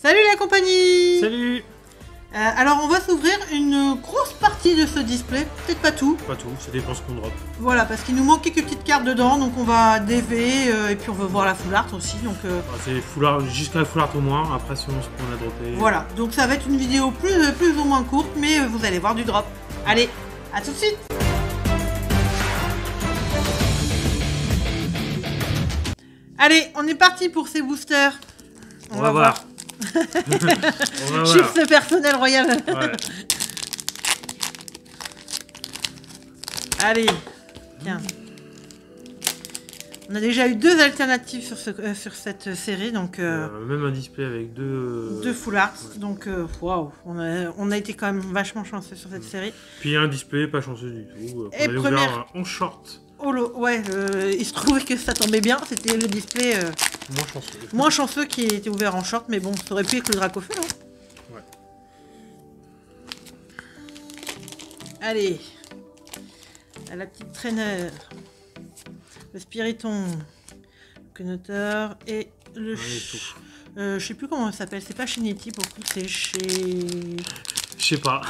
Salut la compagnie. Salut. Alors on va s'ouvrir une grosse partie de ce display, peut-être pas tout. Pas tout, ça dépend ce qu'on drop. Voilà, parce qu'il nous manque quelques petites cartes dedans, donc on va DV et puis on veut voir la full art aussi. Donc c'est full art, jusqu'à la full art au moins, après selon ce qu'on a droppé. Voilà, donc ça va être une vidéo plus ou moins courte, mais vous allez voir du drop. Allez, à tout de suite. Allez, on est parti pour ces boosters. On va voir. Chiffre personnel royal. Ouais. Allez, tiens. On a déjà eu 2 alternatives sur cette série, donc... même un display avec deux full art, ouais. Donc waouh, on a été quand même vachement chanceux sur cette série. Puis un display pas chanceux du tout. Et première... en short. Ouais, il se trouvait que ça tombait bien, c'était le display moins chanceux qui était ouvert en short, mais bon, ça aurait pu être le Dracofeu, hein. Ouais. Allez, à la petite traîneur, le Spiriton, le Connoteur et le... je sais plus comment ça s'appelle, c'est pas chez Netty, pour le coup, c'est chez... Je sais pas.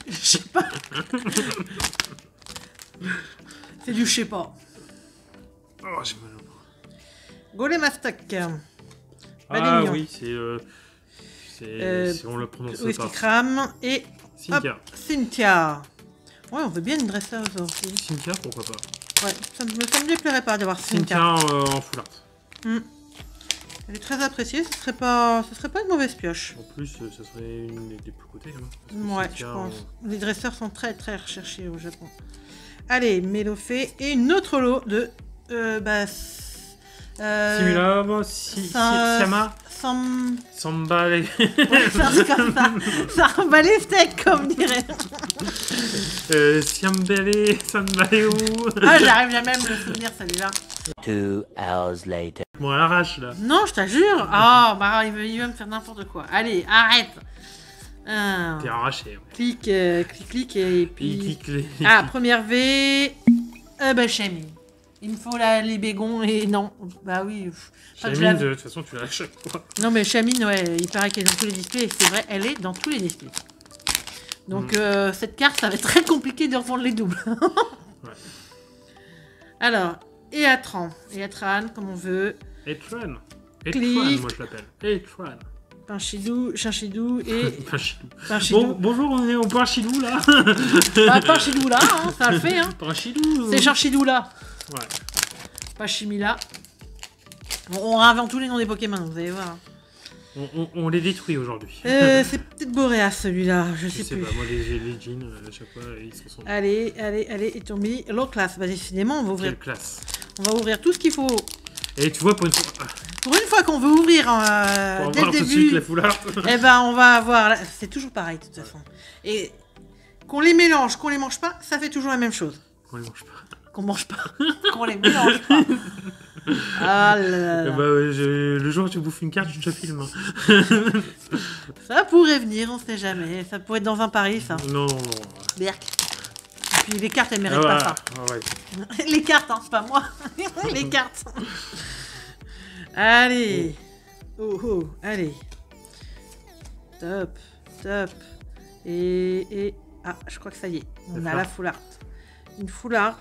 Je sais pas. C'est du je sais pas. Oh, j'ai mal au bras. Golem Astoc. Ah oui, c'est... on le prononce Whisky pas. Crame et... Cynthia. Hop, Cynthia. Ouais, on veut bien une dresseuse aussi. Cynthia, pourquoi pas. Ouais, ça me déplairait pas d'avoir Cynthia en full art. Elle est très appréciée, ce serait pas une mauvaise pioche. En plus, ce serait une des plus cotées. Hein, ouais, je pense. Les dresseurs sont très recherchés au Japon. Allez, Mélofée et une autre lot de... Simulab, Siama, Samba les... Ouais, ça remballe les steaks, comme dirait. Siambele, Sanbaleo. Ah, j'arrive jamais à me le souvenir, celui-là. 2 hours later. Bon, à l'arrache, là. Non, je t'assure. Ah, bah, il va me faire n'importe quoi. Allez, arrête. T'es arraché. Ouais. Clic, et puis... Clic. Ah, première V... bah, Chami. Il me faut les bégons et non. Bah oui. Chamine, de toute façon, tu l'as à chaque fois. Non, mais Chamine, ouais, il paraît qu'elle est dans tous les displays. Et c'est vrai, elle est dans tous les displays. Donc, cette carte, ça va être très compliqué de revendre les doubles. Ouais. Alors, Eatran, comme on veut. Etran, Clic. moi je l'appelle. Etran. Chinchidou et... Pinchidou. Bon, bonjour, on est au Pinchidou là. Bah, Pinchidou là, hein, ça le fait. Hein. Pinchidou. C'est Chinchidou là. Ouais. Pachimila. Bon, on réinvente tous les noms des Pokémon, vous allez voir. On les détruit aujourd'hui. C'est peut-être Boréas celui-là, je sais plus. Pas, moi les jeans, à chaque fois, ils se ressemblent. Allez, et tombé. L'autre classe, bah décidément, on va ouvrir. Quelle classe. On va ouvrir tout ce qu'il faut. Et tu vois, pour une fois qu'on veut ouvrir dès le début, tout de suite la full art. Eh ben, on va avoir. C'est toujours pareil de toute façon. Et qu'on les mélange, qu'on les mange pas, ça fait toujours la même chose. Qu'on les mange pas. Qu'on mange pas. Qu'on les mélange pas. Ah là là. Bah, le jour où tu bouffes une carte, je te filme. Ça pourrait venir, on sait jamais. Ça pourrait être dans un pari, ça. Non. Berk. Et puis les cartes, elles méritent pas ça. Ouais. Les cartes, hein, c'est pas moi. Les cartes. Allez. Allez. Top. Et... Ah, je crois que ça y est. On a la full art. Une full art.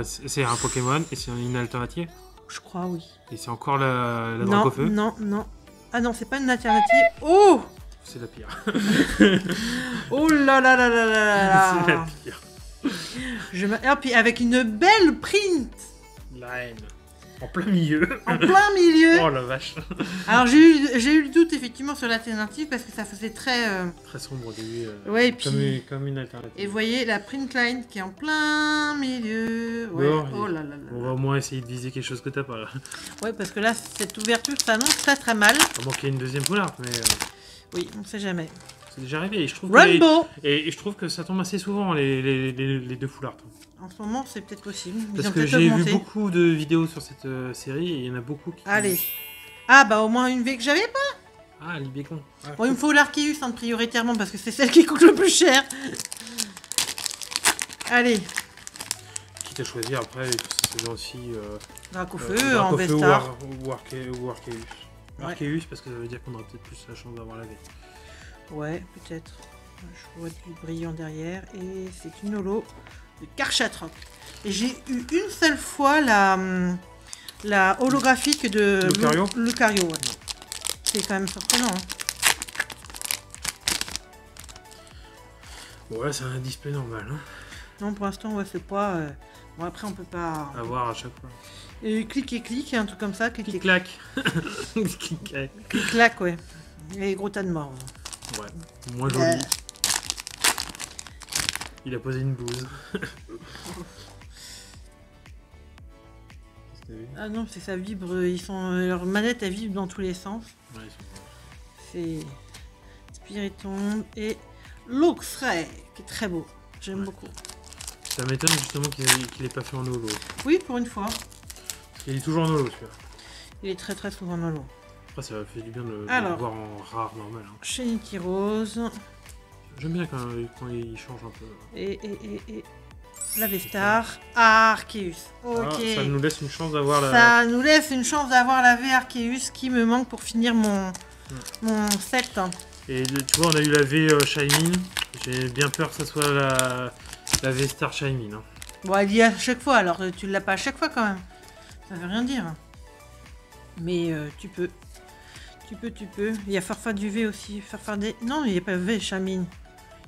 C'est un Pokémon et c'est une alternative. Je crois, oui. Et c'est encore la Dracofeu. Non. Ah non, c'est pas une alternative. Oh, c'est la pire. Oh là là là là là là. C'est la pire. Et puis avec une belle print. La haine. En plein milieu. Oh la vache. Alors j'ai eu le doute effectivement sur l'alternative parce que ça faisait très... Très sombre au début. Ouais, et puis... Comme une alternative. Et vous voyez la print line qui est en plein milieu. Ouais. Bon, oh là là là. On va au moins essayer de viser quelque chose que t'as pas là. Ouais, parce que là, cette ouverture s'annonce très mal. À moins qu'il y ait une deuxième full art, mais... Oui, on sait jamais. C'est déjà arrivé et je trouve Rainbow et je trouve que ça tombe assez souvent les deux full art. En ce moment, c'est peut-être possible. Parce que j'ai vu beaucoup de vidéos sur cette série et il y en a beaucoup qui... Allez. Ah bah au moins une V que j'avais pas. Ah, Libécon. Ah, bon, il me faut l'Arceus hein, prioritairement parce que c'est celle qui coûte le plus cher. Allez. Quitte à choisir après, il faut aussi... Dracofeu, en Vestar. Ou Arceus. Arceus, parce que ça veut dire qu'on aura peut-être plus la chance d'avoir la V. Ouais, peut-être. Je vois du brillant derrière. Et c'est une holo de Karchatrock. Et j'ai eu une seule fois la holographique de Lucario. Lucario, ouais. C'est quand même surprenant. Hein. Ouais, c'est un display normal. Hein. Non, pour l'instant, ouais, c'est pas... Bon, après, on peut pas... À voir à chaque fois. Et clic et clic, un truc comme ça. Clic et Clic-clac. Clic-clac. clic-clac, ouais. Et gros tas de morts. Ouais, moins joli. Il a posé une bouse. Ah non, c'est ça vibre. Leur manette, elle vibre dans tous les sens. Ouais, c'est Spiritomb et Luxray, qui est très beau. J'aime beaucoup. Ça m'étonne justement qu'il ait pas fait en holo. Oui, pour une fois. Parce qu'il est toujours en holo, celui-là. Il est très souvent en holo. Après, ça fait du bien de le Alors, voir en rare, normal. Hein. Shenity Rose. J'aime bien quand il change un peu. Et la V-Star. Arceus. Ok. Ah, ça nous laisse une chance d'avoir la... Ça nous laisse une chance d'avoir la V Arceus qui me manque pour finir mon set. Et tu vois, on a eu la V Shaymin. J'ai bien peur que ça soit la V-Star Shaymin. Hein. Bon, elle y est à chaque fois, alors tu l'as pas à chaque fois quand même. Ça veut rien dire. Mais tu peux. Tu peux. Il y a Farfa du V aussi. Farfa des... Non, il n'y a pas V Shaymin.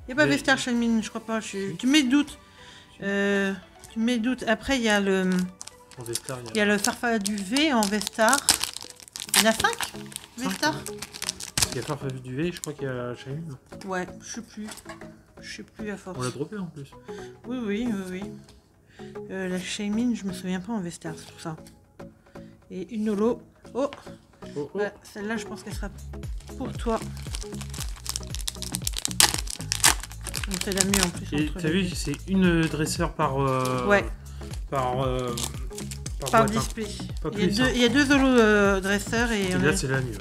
Il n'y a pas V-Star Shaymin, je crois pas. Tu mets doute. Tu mets doute. Après, il y a le... En V-Star, il y a le Farfa du V en V-Star. Il y en a 5 V-Star. Il y a Farfa du V, je crois qu'il y a Shaymin. Ouais, je sais plus. Je sais plus à force. On l'a droppé en plus. Oui. La Shaymin, je me souviens pas en V-Star, c'est pour ça. Et une holo. Oh, bah, celle-là, je pense qu'elle sera pour toi. C'est la mieux en plus. Et t'as vu, c'est une dresseur par... ouais. Par display. Pas plus, il y a deux holo dresseurs et... Là, c'est la mieux.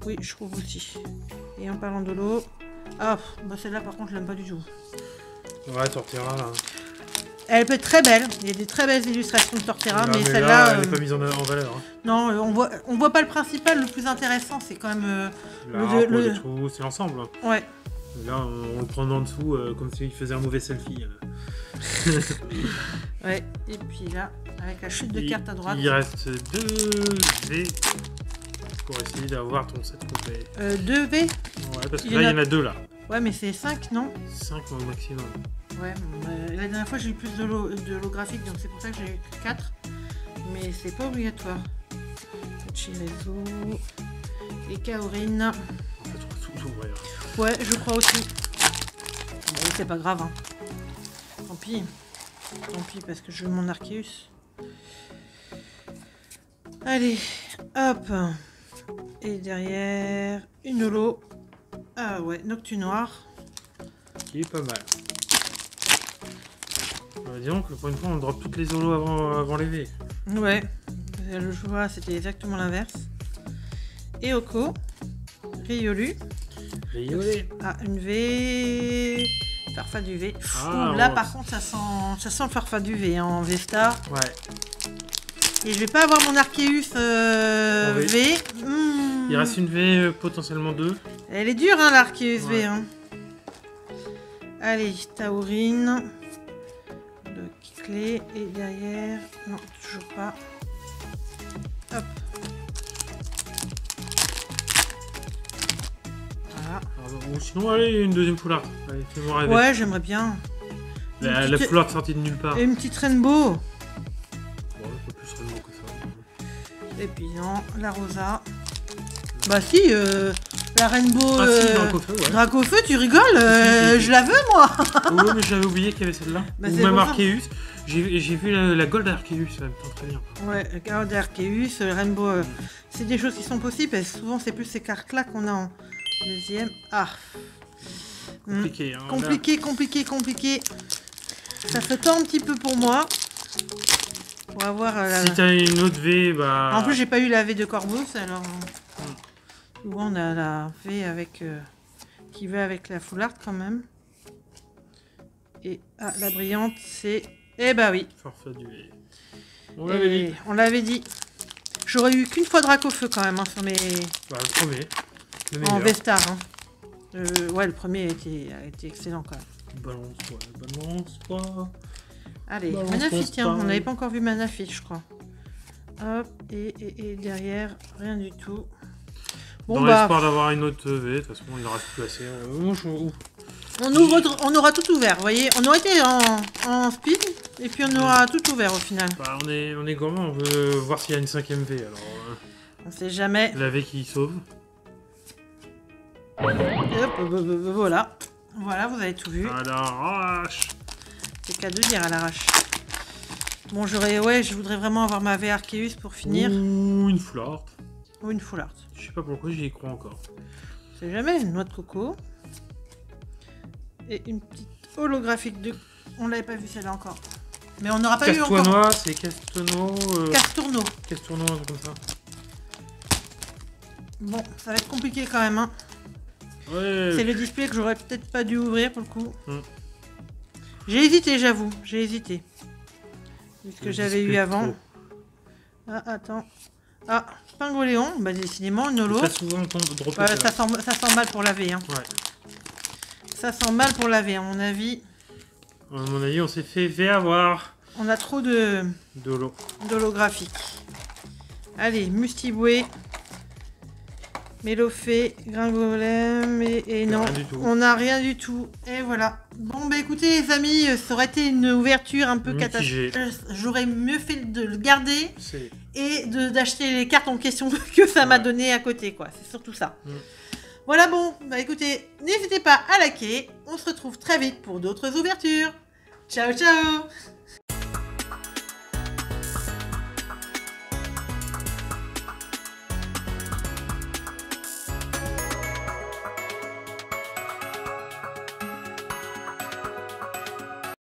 Oui, je trouve aussi. Et en parlant d'holo... Ah, bah celle-là, par contre, je l'aime pas du tout. Ouais, Torterra, là. Elle peut être très belle. Il y a des très belles illustrations de Torterra, mais celle-là... Là, elle n'est pas mise en valeur. Hein. Non, on voit pas le principal. Le plus intéressant, c'est quand même... le trou, c'est l'ensemble. Ouais. Là, on le prend en dessous comme s'il faisait un mauvais selfie. Ouais, et puis là, avec la chute de cartes à droite... Il reste 2 V pour essayer d'avoir ton set complet. 2 V? Ouais, parce que là, il y en a 2 là. Ouais, mais c'est 5, non? 5 au maximum. Ouais, la dernière fois, j'ai eu plus de holographique, donc c'est pour ça que j'ai eu 4. Mais c'est pas obligatoire. Chirezo et Kaorin. En fait, on va tout ouvrir. Ouais, je crois aussi. Bon, c'est pas grave, hein. Tant pis, parce que je veux mon Arceus. Allez, hop. Et derrière, une holo. Ah ouais, Noctunoir. Qui est pas mal. Disons que pour une fois, on drop toutes les holos avant les V. Ouais, le choix, c'était exactement l'inverse. Eoko. Riolu. Riolé. Ah, une V. Farfa du V. Ah, là, par contre, ça sent le Farfa du V hein, en V-Star. Ouais. Et je vais pas avoir mon Arceus V. Il reste une V, potentiellement 2. Elle est dure, hein, l'Arceus V. Hein. Allez, Taurine. Le clé. Et derrière... Non, toujours pas. Hop. Voilà. Ou sinon, allez, une deuxième foulard. Allez, fais-moi rêver. Ouais, j'aimerais bien. La foulard sortie de nulle part. Et une petite Rainbow. Ouais, pas plus Rainbow que ça. Et puis non, la Rosa. Bah si, la Rainbow... Ah si, Dracofeu, ouais. Dracofeu, tu rigoles je la veux, moi. Ouais, mais j'avais oublié qu'il y avait celle-là. Bah, ou même Arceus. J'ai vu la Gold Arceus, ça me tente très bien. Ouais, le Gold Arceus, le Rainbow, c'est des choses qui sont possibles, parce que souvent c'est plus ces cartes-là qu'on a en deuxième. Ah. Compliqué, hein. Compliqué. Ça se tend un petit peu pour moi. Pour avoir si t'as une autre V, bah... En plus, j'ai pas eu la V de Corvus, alors... Souvent, on a la V avec... qui va avec la foulard, quand même. Et... Ah, la brillante, c'est... Eh bah oui. Farfa du V. On l'avait dit. On l'avait dit. J'aurais eu qu'une fois Dracofeu quand même, hein, sur mes... Bah, le premier. Le En meilleur. V-Star, hein. Ouais, le premier a été excellent quand même. Balance-toi. Allez, Balance Manaphy, ton tiens, on style. n'avait pas encore vu Manaphy, je crois. Hop, et derrière, rien du tout. Bon, Dans bah, l'espoir d'avoir une autre V, de toute façon, il ne reste plus assez. on aura tout ouvert, vous voyez. On aurait été en speed, et puis on aura tout ouvert au final. Bah, on est gourmand, on veut voir s'il y a une 5ème V, alors... On sait jamais. La V qui sauve. Et hop, voilà. Voilà, vous avez tout vu. À l'arrache. C'est qu'à de dire à l'arrache. Bon, je voudrais vraiment avoir ma V Arceus pour finir. Ouh, une full art. Ou une full art. Je sais pas pourquoi j'y crois encore. C'est jamais une noix de coco. Et une petite holographique de... On l'avait pas vu celle-là encore. Mais on n'aura pas eu encore. Castournois, c'est Castourneau. Castourneau. Castourneau, un truc comme ça. Bon, ça va être compliqué quand même. Hein. Ouais. C'est le display que j'aurais peut-être pas dû ouvrir pour le coup. Mm. J'ai hésité, j'avoue. J'ai hésité. Vu ce que Le j'avais eu display avant. trop. Ah, attends. Ah, Pingoléon. Bah, décidément, une holo. Très souvent, on tombe dropper Ouais, celle-là. ça sent mal pour laver. Hein. Ouais. Ça sent mal pour laver, à mon avis. À mon avis, on s'est fait avoir. On a trop de l'eau. d'holographique. Allez, Mustiboué. Mélofée, Gringolem et non, Rien du tout. on n'a rien du tout. Et voilà. Bon bah écoutez les amis, ça aurait été une ouverture un peu Mitigée. catastrophique. J'aurais mieux fait de le garder C'est... et d'acheter les cartes en question que ça m'a donné à côté quoi. C'est surtout ça. Voilà bon, bah écoutez, n'hésitez pas à liker. On se retrouve très vite pour d'autres ouvertures. Ciao ciao.